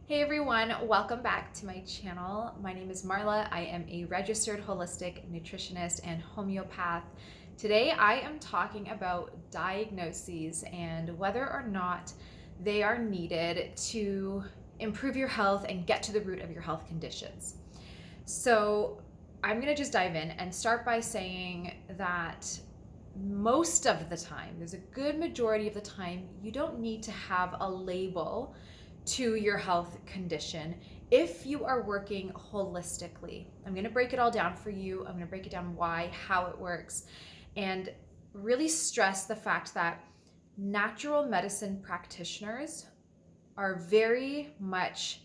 Hey everyone, welcome back to my channel. My name is Marla. I am a registered holistic nutritionist and homeopath. Today I am talking about diagnoses and whether or not they are needed to improve your health and get to the root of your health conditions. So I'm going to just dive in and start by saying that most of the time, there's a good majority of the time, you don't need to have a label to your health condition if you are working holistically. I'm going to break it all down for you. I'm going to break it down why, how it works, and really stress the fact that natural medicine practitioners are very much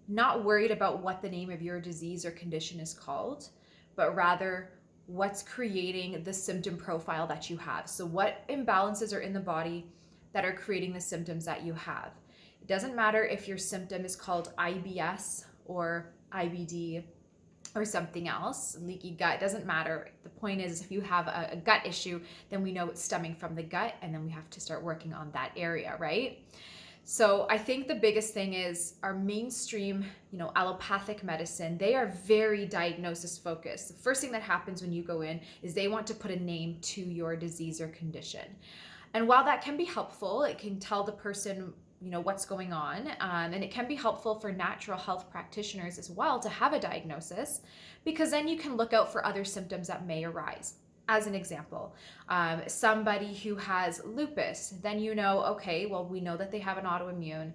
not worried about what the name of your disease or condition is called, but rather what's creating the symptom profile that you have. So what imbalances are in the body that are creating the symptoms that you have. It doesn't matter if your symptom is called IBS or IBD or something else, leaky gut, doesn't matter. The point is, if you have a gut issue, then we know it's stemming from the gut, and then we have to start working on that area, right? So I think the biggest thing is our mainstream, allopathic medicine, they are very diagnosis focused. The first thing that happens when you go in is they want to put a name to your disease or condition. And while that can be helpful, it can tell the person what's going on, and it can be helpful for natural health practitioners as well to have a diagnosis, because then you can look out for other symptoms that may arise. As an example, somebody who has lupus, then okay, well, we know that they have an autoimmune.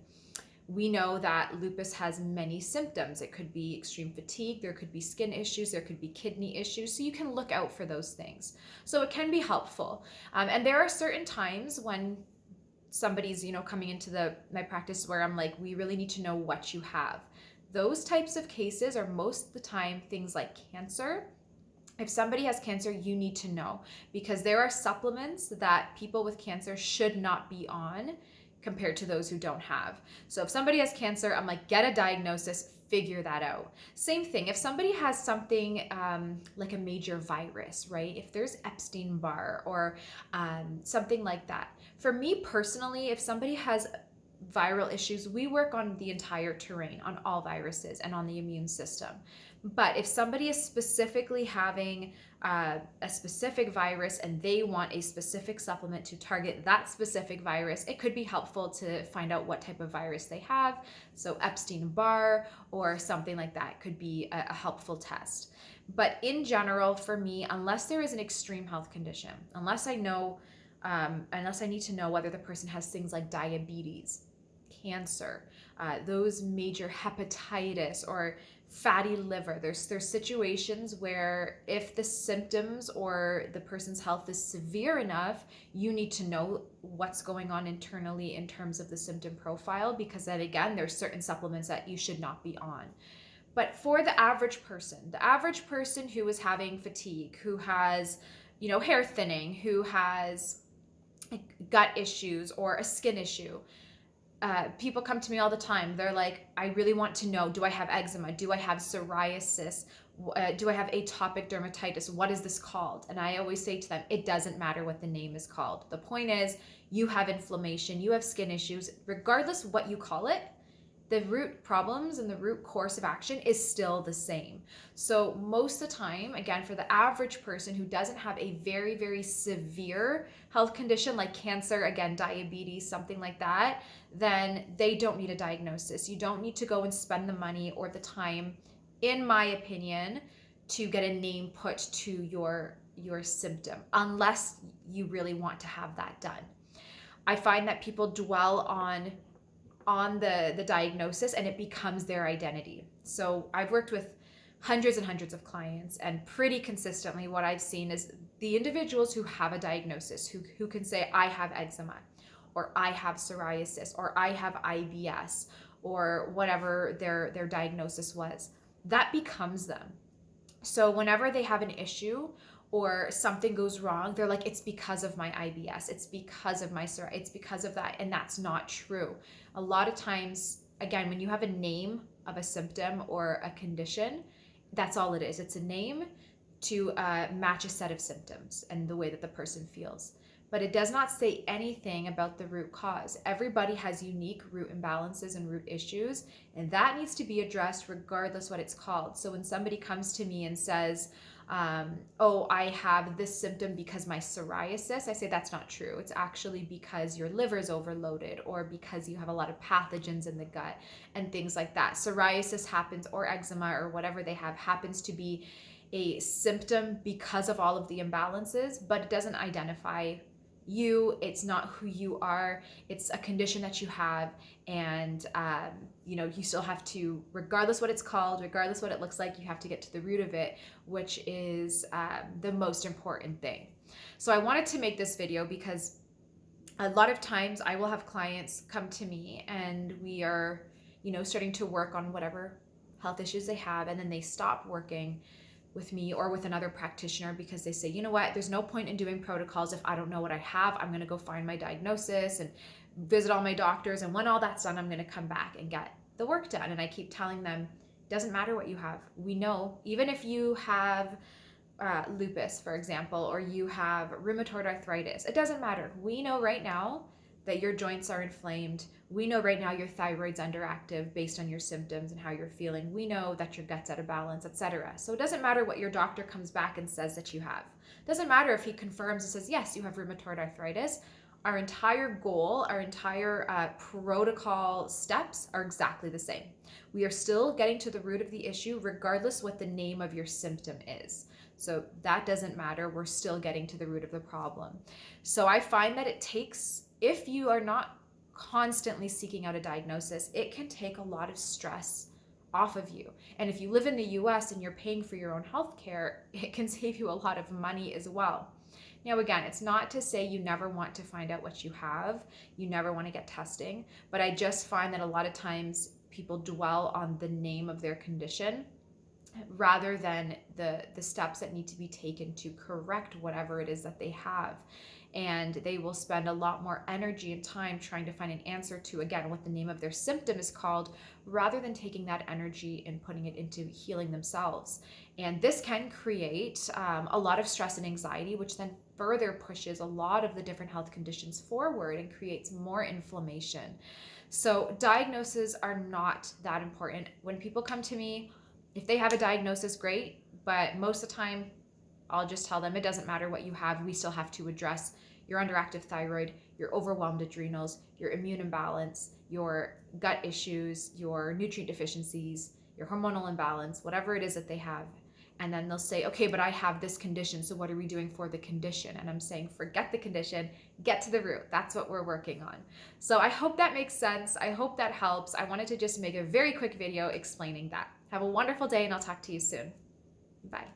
We know that lupus has many symptoms. It could be extreme fatigue, there could be skin issues, there could be kidney issues. So you can look out for those things. So it can be helpful. And there are certain times when somebody's, coming into my practice where I'm like, we really need to know what you have. Those types of cases are most of the time things like cancer. If somebody has cancer, you need to know, because there are supplements that people with cancer should not be on compared to those who don't have. So if somebody has cancer, I'm like, get a diagnosis, figure that out. Same thing, if somebody has something like a major virus, right? If there's Epstein-Barr or something like that. For me personally, if somebody has viral issues, we work on the entire terrain, on all viruses and on the immune system. But if somebody is specifically having a specific virus and they want a specific supplement to target that specific virus, it could be helpful to find out what type of virus they have. So Epstein-Barr or something like that could be a helpful test. But in general, for me, unless there is an extreme health condition, unless I need to know whether the person has things like diabetes, cancer, those major hepatitis or fatty liver. There's situations where if the symptoms or the person's health is severe enough, you need to know what's going on internally in terms of the symptom profile, because then again, there's certain supplements that you should not be on. But for the average person who is having fatigue, who has, hair thinning, who has gut issues or a skin issue, people come to me all the time. They're like, I really want to know, do I have eczema? Do I have psoriasis? Do I have atopic dermatitis? What is this called? And I always say to them, it doesn't matter what the name is called. The point is, you have inflammation, you have skin issues. Regardless of what you call it, the root problems and the root course of action is still the same. So most of the time, again, for the average person who doesn't have a very, very severe health condition like cancer, again, diabetes, something like that, then they don't need a diagnosis. You don't need to go and spend the money or the time, in my opinion, to get a name put to your symptom, unless you really want to have that done. I find that people dwell on the diagnosis and it becomes their identity. So I've worked with hundreds and hundreds of clients, and pretty consistently what I've seen is the individuals who have a diagnosis, who can say, I have eczema, or I have psoriasis, or I have IBS, or whatever their diagnosis was, that becomes them. So whenever they have an issue or something goes wrong, they're like, it's because of my IBS, it's because of my psoriasis, it's because of that. And that's not true. A lot of times, again, when you have a name of a symptom or a condition, that's all it is. It's a name to match a set of symptoms and the way that the person feels. but it does not say anything about the root cause. Everybody has unique root imbalances and root issues, and that needs to be addressed regardless what it's called. So when somebody comes to me and says, oh, I have this symptom because my psoriasis, I say that's not true. It's actually because your liver is overloaded or because you have a lot of pathogens in the gut and things like that. Psoriasis happens, or eczema or whatever they have, happens to be a symptom because of all of the imbalances, but it doesn't identify you. It's not who you are. It's a condition that you have, and you still have to, regardless what it's called, regardless what it looks like, you have to get to the root of it, which is the most important thing. So I wanted to make this video because a lot of times I will have clients come to me and we are starting to work on whatever health issues they have, and then they stop working with me or with another practitioner because they say, you know what, there's no point in doing protocols if I don't know what I have. I'm going to go find my diagnosis and visit all my doctors, and when all that's done, I'm going to come back and get the work done. And I keep telling them, doesn't matter what you have. We know, even if you have lupus, for example, or you have rheumatoid arthritis, it doesn't matter. We know right now that your joints are inflamed. We know right now your thyroid's underactive based on your symptoms and how you're feeling. We know that your gut's out of balance, etc. So it doesn't matter what your doctor comes back and says that you have. It doesn't matter if he confirms and says, yes, you have rheumatoid arthritis. Our entire goal, our entire protocol steps are exactly the same. We are still getting to the root of the issue regardless what the name of your symptom is. So that doesn't matter. We're still getting to the root of the problem. So I find that it takes, if you are not constantly seeking out a diagnosis, it can take a lot of stress off of you. And if you live in the US and you're paying for your own health care, it can save you a lot of money as well. Now, again, it's not to say you never want to find out what you have, you never want to get testing, but I just find that a lot of times people dwell on the name of their condition rather than the steps that need to be taken to correct whatever it is that they have. And they will spend a lot more energy and time trying to find an answer to, again, what the name of their symptom is called, rather than taking that energy and putting it into healing themselves. And this can create a lot of stress and anxiety, which then further pushes a lot of the different health conditions forward and creates more inflammation. So diagnoses are not that important. When people come to me, if they have a diagnosis, great, but most of the time, I'll just tell them it doesn't matter what you have. We still have to address your underactive thyroid, your overwhelmed adrenals, your immune imbalance, your gut issues, your nutrient deficiencies, your hormonal imbalance, whatever it is that they have. And then they'll say, okay, but I have this condition, so what are we doing for the condition? And I'm saying, forget the condition, get to the root. That's what we're working on. So I hope that makes sense. I hope that helps. I wanted to just make a very quick video explaining that. Have a wonderful day, and I'll talk to you soon. Bye.